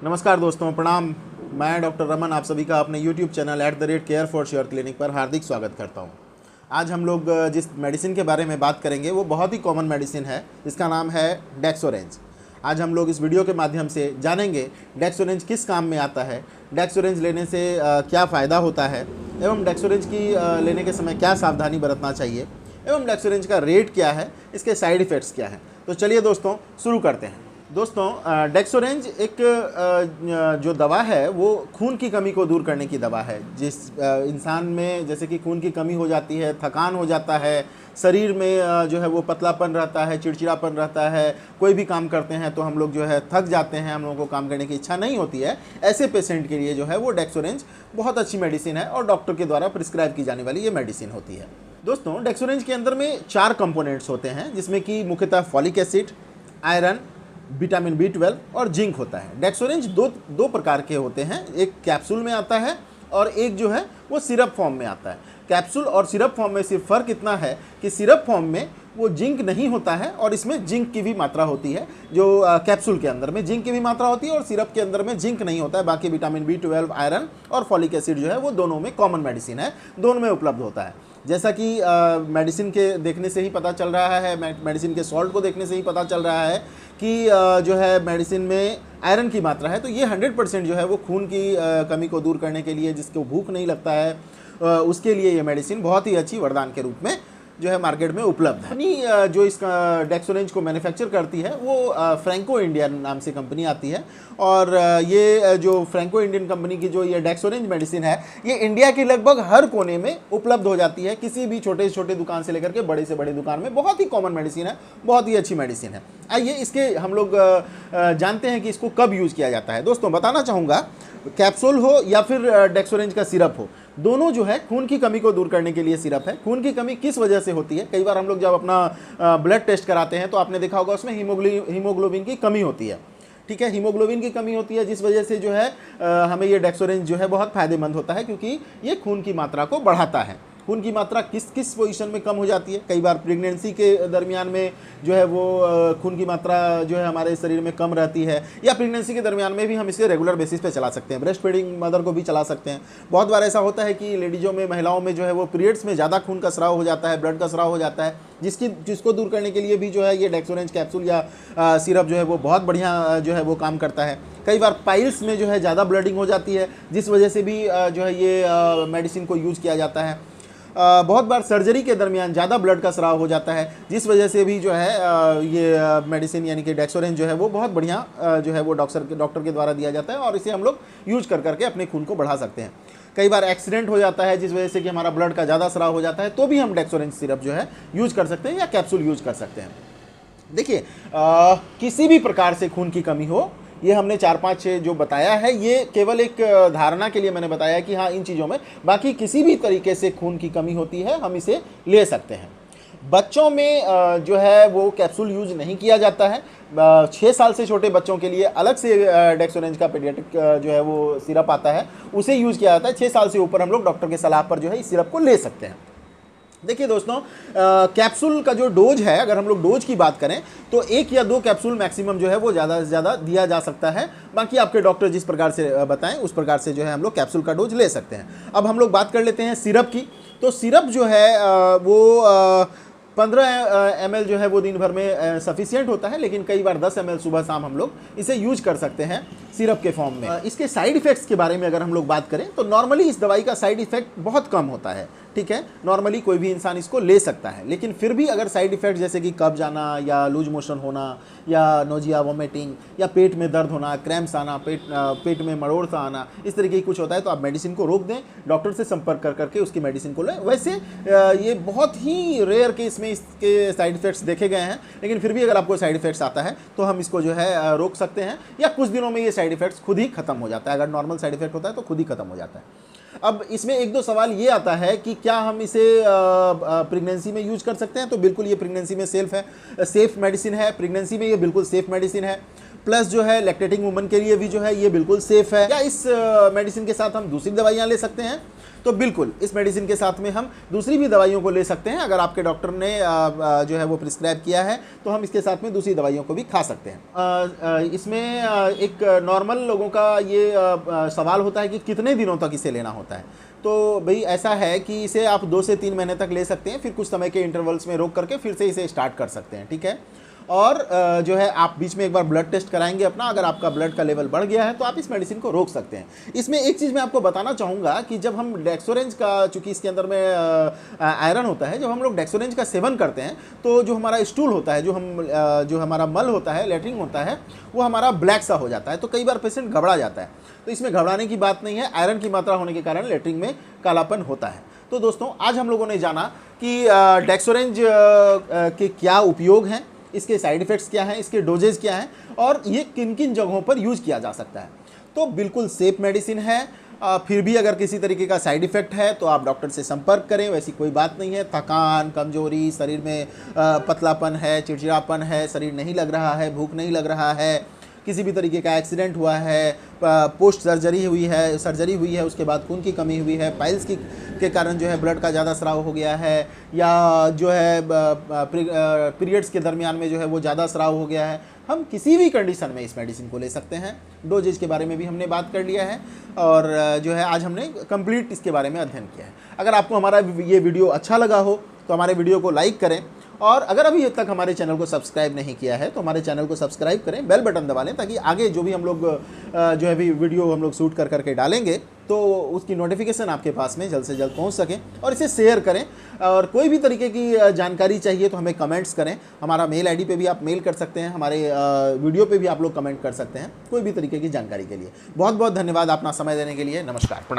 नमस्कार दोस्तों, प्रणाम। मैं डॉक्टर रमन आप सभी का अपने YouTube channel @Care for Sure clinic पर हार्दिक स्वागत करता हूं। आज हम लोग जिस मेडिसिन के बारे में बात करेंगे वो बहुत ही कॉमन मेडिसिन है, जिसका नाम है डेक्सोरेंज। आज हम लोग इस वीडियो के माध्यम से जानेंगे डेक्सोरेंज किस काम में आता है, डेक्सोरेंज लेने से क्या फ़ायदा होता है, एवं डेक्सोरेंज की लेने के समय क्या सावधानी बरतना चाहिए, एवं डेक्सोरेंज का रेट क्या है, इसके साइड इफ़ेक्ट्स क्या हैं। तो चलिए दोस्तों शुरू करते हैं। दोस्तों, डेक्सोरेंज एक जो दवा है वो खून की कमी को दूर करने की दवा है। जिस इंसान में जैसे कि खून की कमी हो जाती है, थकान हो जाता है, शरीर में जो है वो पतलापन रहता है, चिड़चिड़ापन रहता है, कोई भी काम करते हैं तो हम लोग जो है थक जाते हैं, हम लोगों को काम करने की इच्छा नहीं होती है, ऐसे पेशेंट के लिए जो है वो डेक्सोरेंज बहुत अच्छी मेडिसिन है और डॉक्टर के द्वारा प्रिस्क्राइब की जाने वाली ये मेडिसिन होती है। दोस्तों, डेक्सोरेंज के अंदर में 4 कंपोनेंट्स होते हैं, जिसमें कि मुख्यतः folic acid, iron, vitamin B12 और जिंक होता है। डेक्सोरेंज दो प्रकार के होते हैं, एक कैप्सूल में आता है और एक जो है वो सिरप फॉर्म में आता है। कैप्सूल और सिरप फॉर्म में सिर्फ फ़र्क इतना है कि सिरप फॉर्म में वो जिंक नहीं होता है और इसमें जिंक की भी मात्रा होती है। जो कैप्सूल के अंदर में जिंक की भी मात्रा होती है और सिरप के अंदर में जिंक नहीं होता है। बाकी विटामिन B12, आयरन और फॉलिक एसिड जो है वो दोनों में कॉमन मेडिसिन है, दोनों में उपलब्ध होता है। जैसा कि मेडिसिन के देखने से ही पता चल रहा है, मेडिसिन के सॉल्ट को देखने से ही पता चल रहा है कि जो है मेडिसिन में आयरन की मात्रा है, तो ये 100% जो है वो खून की कमी को दूर करने के लिए, जिसको भूख नहीं लगता है, उसके लिए ये मेडिसिन बहुत ही अच्छी वरदान के रूप में जो है मार्केट में उपलब्ध है। कंपनी जो इसका डेक्सोरेंज को मैन्युफैक्चर करती है वो फ्रैंको इंडियन नाम से कंपनी आती है। और ये जो फ्रैंको इंडियन कंपनी की जो ये डेक्सोरेंज मेडिसिन है, ये इंडिया के लगभग हर कोने में उपलब्ध हो जाती है। किसी भी छोटे से छोटे दुकान से लेकर के बड़े से बड़े दुकान में बहुत ही कॉमन मेडिसिन है, बहुत ही अच्छी मेडिसिन है। आइए इसके हम लोग जानते हैं कि इसको कब यूज़ किया जाता है। दोस्तों, बताना चाहूँगा, कैप्सूल हो या फिर डेक्सोरेंज का सिरप हो, दोनों जो है खून की कमी को दूर करने के लिए सिरप है। खून की कमी किस वजह से होती है? कई बार हम लोग जब अपना ब्लड टेस्ट कराते हैं तो आपने देखा होगा उसमें हीमोग्लोबिन की कमी होती है। ठीक है, हीमोग्लोबिन की कमी होती है, जिस वजह से जो है हमें ये डेक्सोरेंज जो है बहुत फ़ायदेमंद होता है, क्योंकि ये खून की मात्रा को बढ़ाता है। खून की मात्रा किस किस पोजीशन में कम हो जाती है? कई बार प्रेगनेंसी के दरमियान में जो है वो खून की मात्रा जो है हमारे शरीर में कम रहती है, या प्रेगनेंसी के दरमियान में भी हम इसे रेगुलर बेसिस पे चला सकते हैं। ब्रेस्ट फीडिंग मदर को भी चला सकते हैं। बहुत बार ऐसा होता है कि लेडीज़ों में, महिलाओं में जो है वो पीरियड्स में ज़्यादा खून का स्राव हो जाता है, ब्लड का स्राव हो जाता है, जिसको दूर करने के लिए भी जो है ये डेक्सोरेंज कैप्सूल या सिरप जो है वो बहुत बढ़िया जो है वो काम करता है। कई बार पाइल्स में जो है ज़्यादा ब्लडिंग हो जाती है, जिस वजह से भी जो है ये मेडिसिन को यूज़ किया जाता है। बहुत बार सर्जरी के दरमियान ज़्यादा ब्लड का स्राव हो जाता है, जिस वजह से भी जो है ये मेडिसिन यानी कि डेक्सोरेंज जो है वो बहुत बढ़िया जो है वो डॉक्टर के द्वारा दिया जाता है और इसे हम लोग यूज करके अपने खून को बढ़ा सकते हैं। कई बार एक्सीडेंट हो जाता है जिस वजह से कि हमारा ब्लड का ज़्यादा स्राव हो जाता है, तो भी हम डेक्सोरेंज सिरप जो है यूज कर सकते हैं या कैप्सूल यूज कर सकते हैं। देखिए, किसी भी प्रकार से खून की कमी हो, ये हमने 4-5 जो बताया है ये केवल एक धारणा के लिए मैंने बताया कि हाँ इन चीज़ों में, बाकी किसी भी तरीके से खून की कमी होती है हम इसे ले सकते हैं। बच्चों में जो है वो कैप्सूल यूज नहीं किया जाता है। 6 साल से छोटे बच्चों के लिए अलग से डेक्सोरेंज का पीडियाट्रिक जो है वो सिरप आता है, उसे यूज किया जाता है। 6 साल से ऊपर हम लोग डॉक्टर के सलाह पर जो है इस सिरप को ले सकते हैं। देखिए दोस्तों, कैप्सूल का जो डोज है, अगर हम लोग डोज की बात करें तो 1 या 2 कैप्सूल मैक्सिमम जो है वो ज़्यादा से ज़्यादा दिया जा सकता है। बाकी आपके डॉक्टर जिस प्रकार से बताएं उस प्रकार से जो है हम लोग कैप्सूल का डोज ले सकते हैं। अब हम लोग बात कर लेते हैं सिरप की। तो सिरप जो है वो 15 ml जो है वो दिन भर में सफिशियंट होता है, लेकिन कई बार 10 ml सुबह शाम हम लोग इसे यूज कर सकते हैं सिरप के फॉर्म में। इसके साइड इफ़ेक्ट्स के बारे में अगर हम लोग बात करें तो नॉर्मली इस दवाई का साइड इफ़ेक्ट बहुत कम होता है। ठीक है, नॉर्मली कोई भी इंसान इसको ले सकता है, लेकिन फिर भी अगर साइड इफ़ेक्ट जैसे कि कब्ज आना या लूज मोशन होना या नोजिया, वोमिटिंग या पेट में दर्द होना, क्रैम्प्स आना, पेट में मरोड़ सा आना, इस तरीके की कुछ होता है तो आप मेडिसिन को रोक दें, डॉक्टर से संपर्क करके उसकी मेडिसिन को लें। वैसे ये बहुत ही रेयर केस में इसके साइड इफ़ेक्ट्स देखे गए हैं, लेकिन फिर भी अगर आपको साइड इफ़ेक्ट्स आता है तो हम इसको जो है रोक सकते हैं, या कुछ दिनों में ये साइड इफ़ेक्ट्स खुद ही खत्म हो जाता है। अगर नॉर्मल साइड इफ़ेक्ट होता है तो खुद ही खत्म हो जाता है। अब इसमें 1-2 सवाल ये आता है कि क्या हम इसे प्रेगनेंसी में यूज कर सकते हैं? तो बिल्कुल ये प्रेगनेंसी में सेफ मेडिसिन है, प्रेगनेंसी में ये बिल्कुल सेफ मेडिसिन है। प्लस जो है लैक्टेटिंग वुमन के लिए भी जो है ये बिल्कुल सेफ़ है। क्या इस मेडिसिन के साथ हम दूसरी दवाइयाँ ले सकते हैं? तो बिल्कुल इस मेडिसिन के साथ में हम दूसरी भी दवाइयों को ले सकते हैं। अगर आपके डॉक्टर ने जो है वो प्रिस्क्राइब किया है तो हम इसके साथ में दूसरी दवाइयों को भी खा सकते हैं। इसमें एक नॉर्मल लोगों का ये सवाल होता है कि कितने दिनों तक इसे लेना होता है। तो भाई ऐसा है कि इसे आप 2 से 3 महीने तक ले सकते हैं, फिर कुछ समय के इंटरवल्स में रोक करके फिर से इसे स्टार्ट कर सकते हैं, ठीक है। और जो है आप बीच में एक बार ब्लड टेस्ट कराएंगे अपना, अगर आपका ब्लड का लेवल बढ़ गया है तो आप इस मेडिसिन को रोक सकते हैं। इसमें एक चीज़ मैं आपको बताना चाहूँगा कि जब हम डेक्सोरेंज का, चूँकि इसके अंदर में आयरन होता है, जब हम लोग डेक्सोरेंज का सेवन करते हैं तो जो हमारा स्टूल होता है, जो हमारा मल होता है, लेटरिन होता है, वो हमारा ब्लैक सा हो जाता है। तो कई बार पेशेंट घबरा जाता है, तो इसमें घबराने की बात नहीं है। आयरन की मात्रा होने के कारण लेटरिन में कालापन होता है। तो दोस्तों आज हम लोगों ने जाना कि डेक्सोरेंज के क्या उपयोग हैं, इसके साइड इफ़ेक्ट्स क्या हैं, इसके डोजेज क्या हैं और ये किन किन जगहों पर यूज़ किया जा सकता है। तो बिल्कुल सेफ मेडिसिन है। फिर भी अगर किसी तरीके का साइड इफ़ेक्ट है तो आप डॉक्टर से संपर्क करें, वैसी कोई बात नहीं है। थकान, कमजोरी, शरीर में पतलापन है, चिड़चिड़ापन है, शरीर नहीं लग रहा है, भूख नहीं लग रहा है, किसी भी तरीके का एक्सीडेंट हुआ है, पोस्ट सर्जरी हुई है, उसके बाद खून की कमी हुई है, पाइल्स के कारण जो है ब्लड का ज़्यादा स्राव हो गया है, या जो है पीरियड्स के दरमियान में जो है वो ज़्यादा स्राव हो गया है, हम किसी भी कंडीशन में इस मेडिसिन को ले सकते हैं। डोजेज के बारे में भी हमने बात कर लिया है और जो है आज हमने कंप्लीट इसके बारे में अध्ययन किया है। अगर आपको हमारा ये वीडियो अच्छा लगा हो तो हमारे वीडियो को लाइक करें, और अगर अभी तक हमारे चैनल को सब्सक्राइब नहीं किया है तो हमारे चैनल को सब्सक्राइब करें, बेल बटन दबा लें, ताकि आगे जो भी हम लोग जो है वीडियो हम लोग शूट कर करके डालेंगे तो उसकी नोटिफिकेशन आपके पास में जल्द से जल्द पहुंच सके। और इसे शेयर करें, और कोई भी तरीके की जानकारी चाहिए तो हमें कमेंट्स करें। हमारा मेल आईडी पे भी आप मेल कर सकते हैं, हमारे वीडियो पे भी आप लोग कमेंट कर सकते हैं कोई भी तरीके की जानकारी के लिए। बहुत बहुत धन्यवाद अपना समय देने के लिए। नमस्कार, प्रणाम।